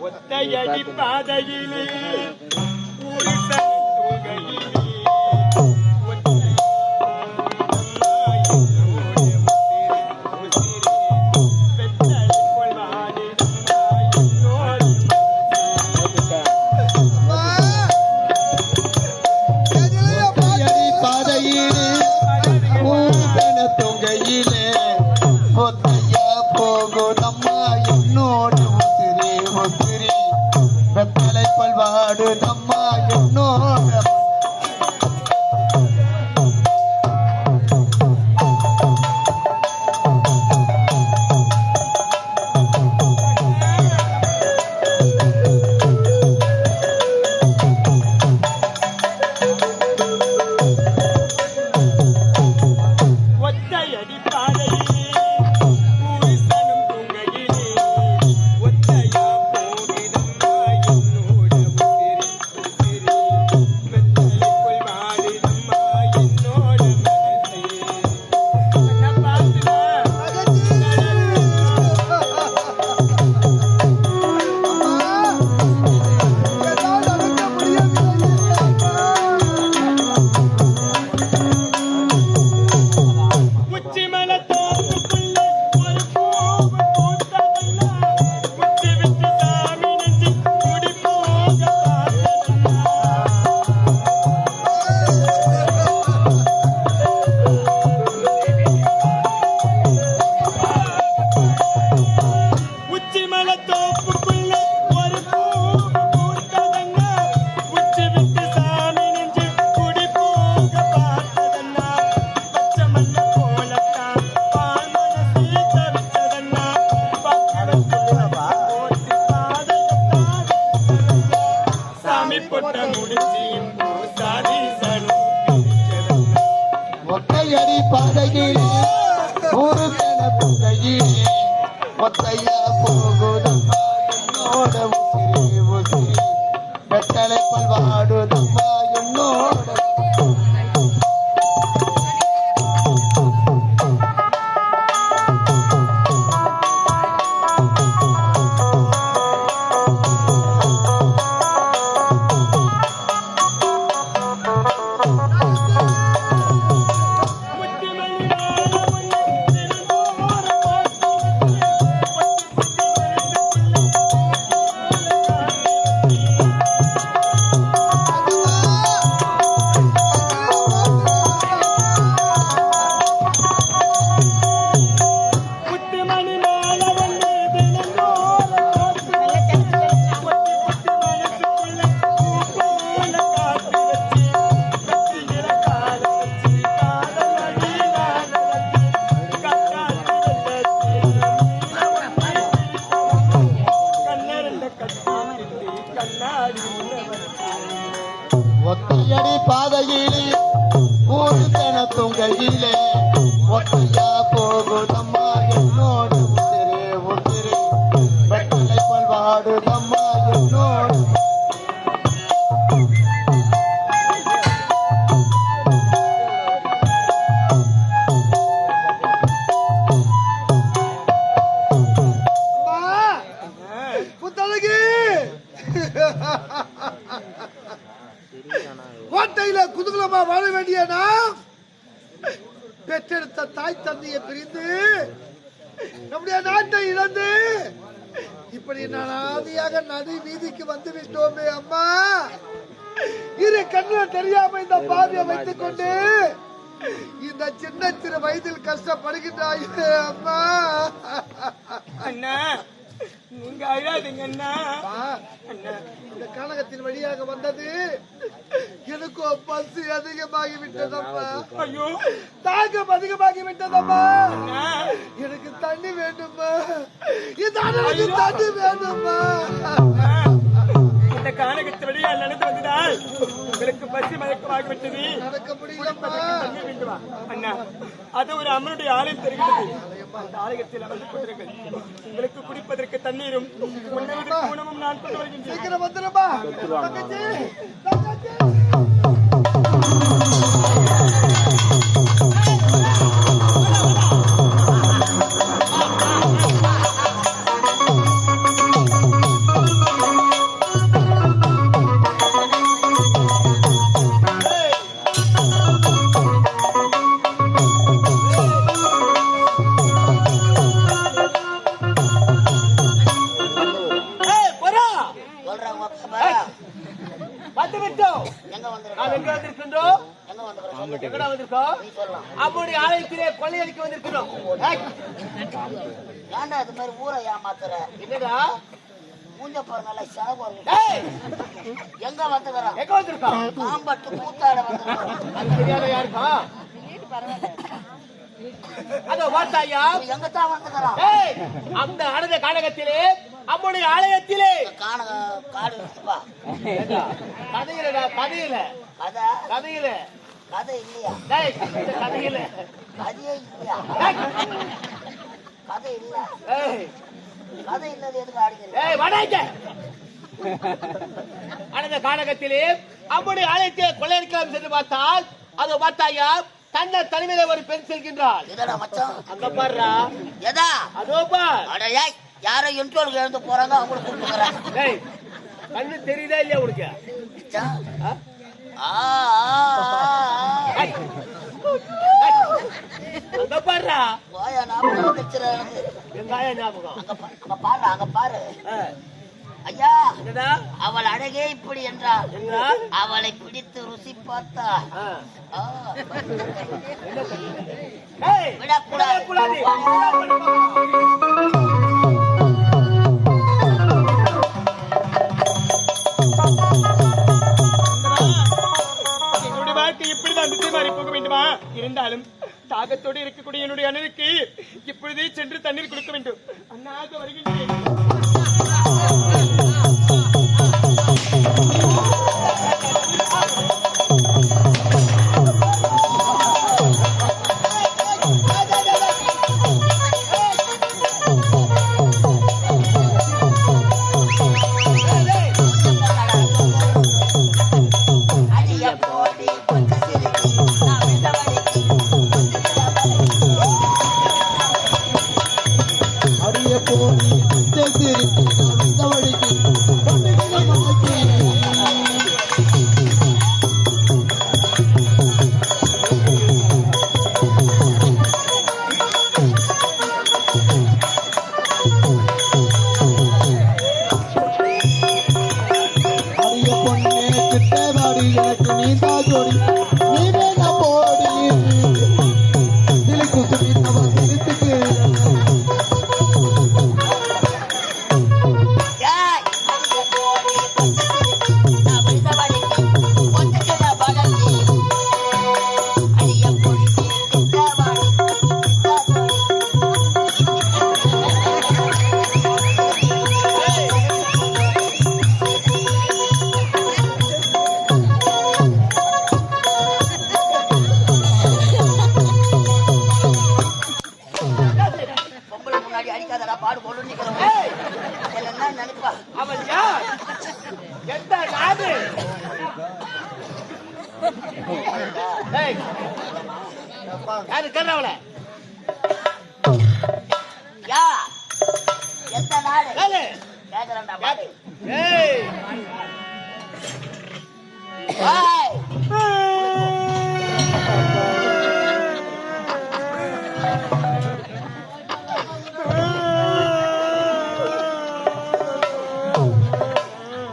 ஒத்தையடி பாதையிலே ஒரு ஒத்தையடி பாதையிலே ஒரு கணத்தையிலே ஒத்தையா போகுதம்மா என்னோட உசிரி உசிரி வெட்டலை பல்வாடுதம்மா என்னோட ஒத்தையடி பாதையிலே ஒரு கணத்துங்கையிலே ஒத்தையா போகுதம்மா என்னோடு உசிரே உசிரே வெட்டலை பல்வாடுதம்மா என்னோடு கோட்டையில குதூகலமா வாழ வேண்டிய நாம் பெற்றெடுத்த தாய் தந்தையை பிரிந்து நம்முடைய நாட்டை இழந்து இப்படி நாதியாக நதி வீதிக்கு வந்து விட்டோமே அம்மா. இரு கண்ணுல தெரியாம இந்த பார்வையை வைத்துக் கொண்டு இந்த சின்ன சிறு வயதில் கஷ்டப்படுகின்றாய் அம்மா. அண்ணா நீங்க அழாதீங்க அண்ணா. இந்த கனகத்தின் வழியாக வந்தது எனக்கோ பசி அதிகமாகி விட்டதம்மா. ஐயோ தாகம் அதிகமாகி விட்டதம்மா. எனக்கு தண்ணி வேண்டுமா, இந்த அண்ணனுக்கு தண்ணி வேண்டுமா. இந்த கானகத்து வழியா நடந்து வந்ததால் உங்களுக்கு பசி மயக்கமாகிவிட்டது. நடக்க முடியலம்மா. அண்ணா அது ஒரு அம்மனுடைய ஆலயம் தெரிகிறது. அந்த ஆலயத்தில் அமர்ந்து கொண்டிருங்கள். உங்களுக்கு குடிப்பதற்கு தண்ணீரும் உணவும் நான் கொண்டு வருகின்றேன். சீக்கிரம் வந்துடுமா தங்கச்சி. வந்து விட்டோம். எங்க வந்திருக்கோம்? நாம் எங்க வந்திருக்கின்றோம்? எங்க வந்திருக்கோம்? எங்கடா வந்திருக்கோம்? நீ சொல்லலாம். அம்முடைய ஆலயத்திலே கொள்ளையடிக்க வந்திருக்கிறோம். ஏய், ஏன்டா இது மாதிரி ஊரை ஏமாத்துற? என்னடா? மூஞ்ச பாருங்க செலவு. ஏய், எங்க வந்துக்கிறோம்? எங்க வந்திருக்கோம்? காம்பட்டு கூத்தாட வந்துக்கிறோம். அது தெரியாத யாருக்கா? அதோ வாத்தாயா. எங்க தான் வந்துக்கிறோம்? ஏய், அந்த அடந்த காடகத்திலே அம்முடைய ஆலயத்திலே காடு இருக்குப்பா. கதையிலடா, கதையில கதை கதையில கதை இல்லையா? டேய், இந்த கதையில கதையே இல்லையா? டேய், கதை இல்ல. ஏய், கதை இல்லது எதுக்கு ஆடுகிறீங்க? ஏய், வடாய்க்க. அடந்த காடகத்திலே அம்முடைய ஆலயத்தை கொள்ளையடிக்கலாம் சென்று பார்த்தால் அதோ பார்த்தாயா தன்னை தலைமையில ஒரு பெண் செல்கின்றாள். எதடா மச்சான்? அங்க பாருடா. எதா? அதோ பார். அடையா யாரோ இன்ட்ரோலுக்கு எழுந்து போறாங்க, அவங்களுக்கு கூப்பிடுறேன். டேய், கண்ணு தெரியுதா இல்லையா உனக்கு? மச்சான். ஆ? ஏய், அங்க பாருடா. வாயா ஞாபகம் வந்துச்சுடா எனக்கு. வெங்காய ஞாபகம். அங்க பாரு, அங்க பாரு. ஆ, ஐயா, என்னடா? அவள் அழகே இப்படி என்றாள். எங்க? அவளை பிடித்து ருசி பார்த்தா ஆ. ஆ, ஏய், விடக்கூடாது. விடக்கூடாது. என்னுடைய வாழ்க்கை இப்படிதான் திசை மாறி போக வேண்டுமா? இருந்தாலும் தாகத்தோடு இருக்கக்கூடிய என்னுடைய அண்ணனுக்கு இப்பொழுதே சென்று தண்ணீர் கொடுக்க வேண்டும். அண்ணாக வருகின்றேன். அடிய போடி கொஞ்சம் சிரிக்கி, நான் விதவடிக்கி. அரிய போடி சிரிப்பு வழிக்கு அரிய பொண்ணே கிட்டவாடி எனக்கு நீதா ஜோடி நீவே நான் போடி சிலிக்கு சுடி நம்ம சிரித்துக்கு ஏய், அடிய போடி கொஞ்சம் சிரிக்கி, நான் விதவடிக்கி. ஒத்துக்கிட படக்கி. அடிய போடி கிட்டவாடி பொம்பளை முன்னாடி அடிக்காதடா, பாடு போடு நிக்கிறோம். என்ன நினைப்பா? அவள் யார்? எந்த நாடு? ஏய், யாரு கேட்றவள? யா எந்த நாடு? கேளு. கேக்குறேன்டா பாடு. ஏய், ஏய்,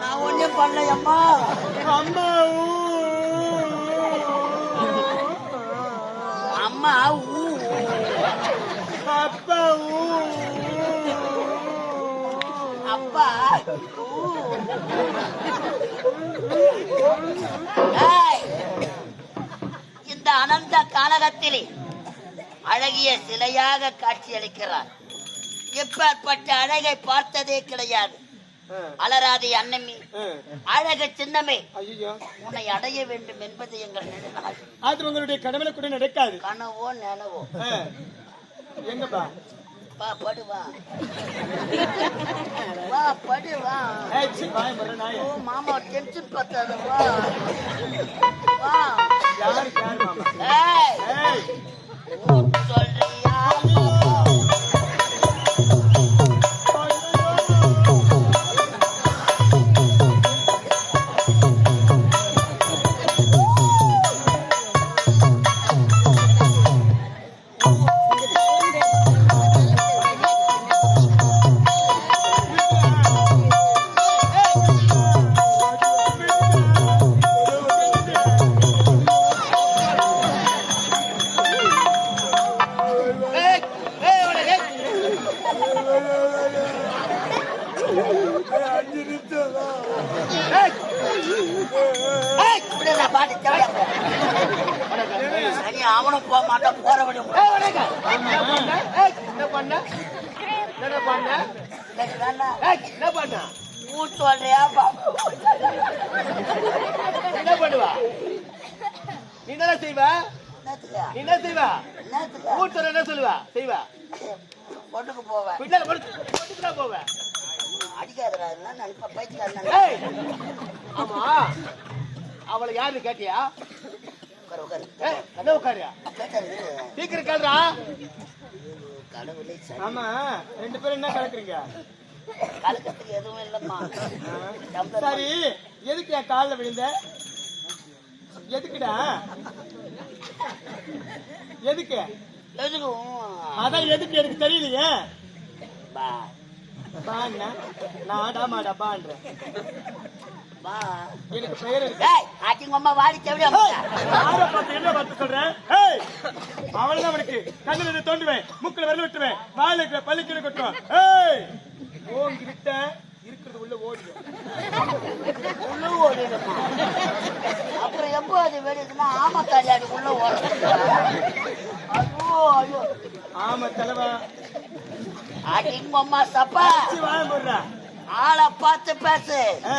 நான் ஒண்ணும் பண்ணலையம்மா. அம்மா அம்மா ஊ அப்பா அப்பா ஊ. ஏய், இந்த அனந்த கானகத்திலே அழகிய சிலையாக காட்சியளிக்கிறார். இப்பேற்பட்ட அழகை பார்த்ததே கிடையாது. அலராதி அன்னமி, அழகு சின்னமே, ஐயோ, உன்னை அடைய வேண்டும் என்பது எங்கள் நெடுநாள். அது உங்களுடைய கடவுளை கூட நடக்காது. கனவோ நினவோ. எங்கப்பா? வா படுவா, வா படுவா. ஓ மாமா டென்ஷன் பத்தாத, வா வா. யாருக்கு யாரு மாமா? ஏய், ஏய், சொல்றியா? 5 நிமிஷம் தான். இப்படியா பாட்டு தேவையா சரி அவனும் போக மாட்டான் போற விட என்ன பண்ண மூச்சு சொல்றியா என்ன பண்ணுவா நீ என்ன செய்வ நீ என்ன செய்வா மூச்சு என்ன சொல்லுவா செய்வா பொண்ணுக்கு போவேன் பின்னால பொண்ணுக்கு தான் போவேன் அடிக்காதடா நினைப்பா பைத்தியம் ஏய் ஆமா அவளை யாருன்னு கேட்டியா என்ன உட்காரியா சீக்கிரம் கேள்றா கடவுளை ஆமா 2 பேரும் என்ன கலக்குறீங்க? கலக்கத்துக்கு எதுவும் இல்லம்மா சரி, எதுக்கு என் காலில் விழுந்த? எதுக்குடா? எதுக்கு? எதுக்கும் அதான் எதுக்கு எனக்கு தெரியலையே. பா பான்னா நாடா மாடா பான்றேன். பா எனக்கு பெயர் இருக்கு. ஏய் ஆட்டிங்க அம்மா வாடி தேவடியா யாரை பார்த்து என்ன பார்த்து சொல்றேன்? ஏய் அவளதான் அவனுக்கு கண்ணில் இருந்து தோண்டுவேன், மூக்கில் விரல விட்டுவேன், வாயில இருக்கிற பள்ளிக்கீழே கொட்டுவேன். ஏய் ஓங்கி விட்ட இருக்கிறது உள்ள ஓடிடும். உள்ள ஓடிடுமா அப்புறம் எப்போ அது வெடிச்சுன்னா ஆமா கல்யாணி உள்ள ஓடும் ஐயோ ஐயோ ஆமா தலைவா ஆட்டிங்க அம்மா சப்பா வாய போடுறா. ஆளை பார்த்து பேசு ஆ,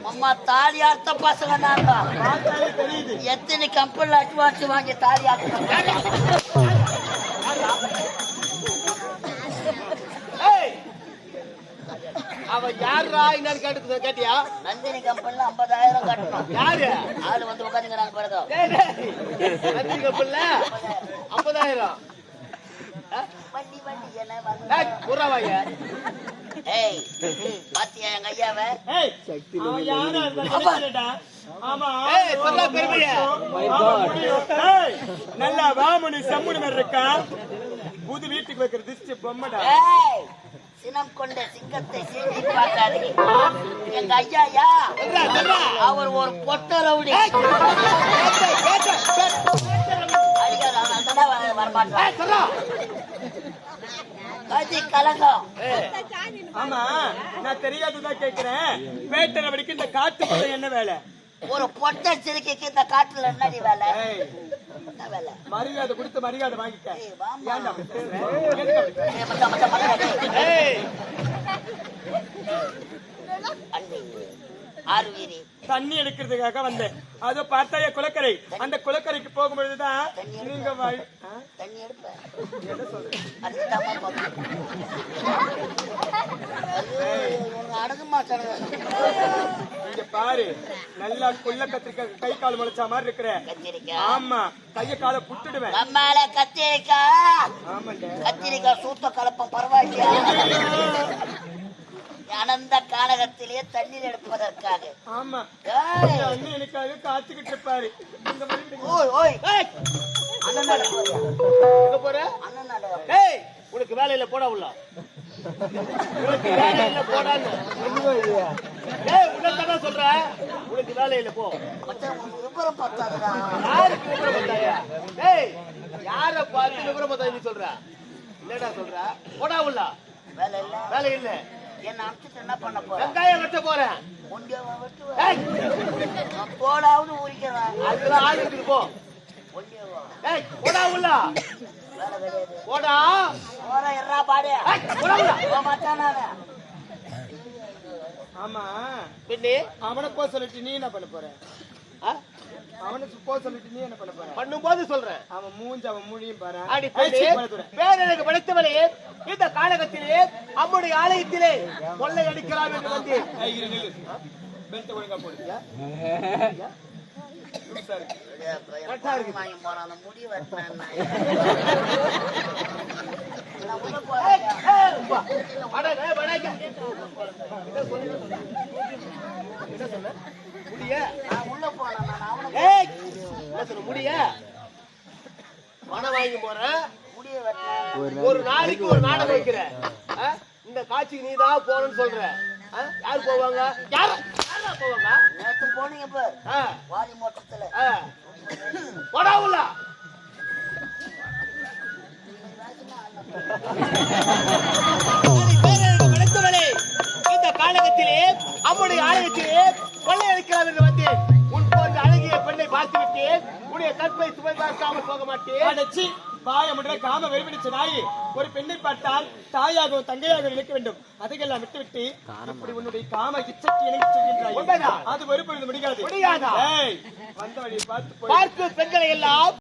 அம்மா தாலி அர்த்த பசங்க நாங்க பார்த்தாலே தெரியுது. எத்தனை கம்பெனில அட்வான்ஸ் வாங்கி தாலி ஏய் அவ யாரா என்னன்னு கேட்டியா? நந்தினி கம்பெனில 50,000 கட்டணும் யாரு ஆளு வந்து உட்காந்துங்கிறாங்க பிறகு நந்தினி கப்பல்ல 50,000 வண்டி வண்டி என்ன புறாவாய ஏய் பாத்தியா எங்க ஐயாவ ஏய் அவன் யாரா இருந்தா ஆமா ஏய் சொல்ல பெருமையா ஏய் நல்லா வாமுனி சம்முனி மாதிரி இருக்கா. புது வீட்டுக்கு வைக்கிற திஷ்டி பொம்மைடா. ஏய் சினம் கொண்ட சிங்கத்தை சீண்டி பார்க்காதீங்க எங்க ஐயாயா அவர் ஒரு பொட்ட ரவுடி அடிக்காத வரமாட்டான் கதி கலகம் ஆமா நான் தெரியாதுதான் கேக்குறேன். வேட்டை நடவடிக்கை இந்த காட்டுக்குள்ள என்ன வேலை? ஒரு பொட்ட சிறுக்கைக்கு இந்த காட்டுல என்னடி வேலை ஏய் என்ன வேலை மரியாதை கொடுத்து மரியாதை வாங்கிக்க. ஏய், வாம்மா. ஏன்டா அப்படி பேசுற? எதுக்கு அப்படி பேசுற? ஏய், மச்சான், மச்சான், மச்சான், ஏய். ஏய் அண்ணி, ஆறுவீரி தண்ணி எடுக்கிறதுக்காக வந்தேன். அதோ பார்த்தாய குளக்கரை. அந்த குளக்கரைக்கு போகும்பொழுதுதான் நீங்க தண்ணி எடுப்பேன் என்ன சொல்றேன்? அதுக்குதாம்மா போறேன். உனக்கு அடங்க மாட்டானுங்க இங்க பாரு, நல்லா குள்ள கத்திரிக்காய் கை கால் முளைச்சா மாதிரி இருக்கிற. கத்திரிக்காய் ஆமா, கைய காலை புட்டுடுவேன். நம்மால கத்திரிக்காய் ஆமாண்ட. கத்திரிக்காய் சூத்த கலப்பம் பரவாயில்லையா அனந்த கானகத்திலே தண்ணீர் எடுப்பதற்காக ஆமா, ஏய், அண்ணன் எனக்காக காத்துக்கிட்டு இருப்பாரு. இந்த மாதிரி ஓய் ஓய் ஏய் அண்ணன் நட போறியா? எங்க போற? அண்ணன் நட ஏய் உனக்கு வேலையில போடா உள்ள உனக்கு வேலையில போடான்னு ஏய் உனக்கு சொல்றேன். உனக்கு வேலையில போ. மச்சான் உனக்கு விபரம் பார்த்தாதுடா யாருக்கு விபரம் பார்த்தாயா? ஏய் யார பார்த்து விபரம் பார்த்தா நீ சொல்ற? இல்லடா சொல்ற. போடா உள்ள வேலை இல்ல வேலை இல்ல. என்ன அனுப்பிச்சுட்டு என்ன பண்ண போறேன் வெங்காயம் வெட்ட போறேன். ஒண்டியாவா வெட்டுவேன் ஏய் நான் தோலாவது ஊறிக்கிறேன் அதுல ஆள் இருக்கு போ. ஒண்டியாவா ஏய் போடா உள்ள வேலை கிடையாது போடா. போற எறா பாடு ஏய் போடா உள்ள. போக மாட்டானானே ஆமா, பின்னி அவனை போ சொல்லிட்டு நீ என்ன பண்ண போற? ஆ? அவனுக்கு போ சொல்லிட்டு நீ என்ன பண்ண போற? பண்ணும்போது சொல்றேன். அவன் மூஞ்சி அவன் மொழியும் பாரு. அடி பெண்ணே, பேரனுக்கு படைத்தவளே, இந்த காலகத்திலே நம்முடைய ஆலயத்திலே கொள்ளை அடிக்கலாம் என்று வந்து பெல்ட் ஒழுங்கா போடுறியா? வாங்கி போறான் அந்த முடி வெட்டினேன் நான் உள்ள போறேன் நான் உள்ள போனேன் நான் அவனுக்கு முடிய பணம் வாங்கி போறேன். முடிய வெட்டினேன் ஒரு நாளைக்கு ஒரு நாடகம் வைக்கிற. இந்த காட்சிக்கு நீதான் போகணும்னு சொல்ற. யாரு போவாங்க? யாரா போவாங்க? நேற்று போனீங்க பார் வாலி மோட்டத்துல போடா உள்ள. இந்த நம்முடைய ஆலயத்திலே கொள்ளையடிக்கலாம் என்று வந்தேன். உன் போன்ற அழகிய பெண்ணை பார்த்து விட்டேன். உன்னுடைய கற்பை சுவை பார்க்காமல் போக மாட்டேன். அடச்சி பாய முடுற காம வெறிபிடிச்ச நாயி, ஒரு பெண்ணை பார்த்தால் தாயாகவும் தங்கையாக நினைக்க வேண்டும். அதையெல்லாம் விட்டுவிட்டு இப்படி உன்னுடைய காம இச்சத்தை இணைந்து சொல்கின்றாய். அது ஒரு பொழுது முடியாது. முடியாதா? ஏய், வந்த வழியை பார்த்து பார்த்து பெண்களை எல்லாம்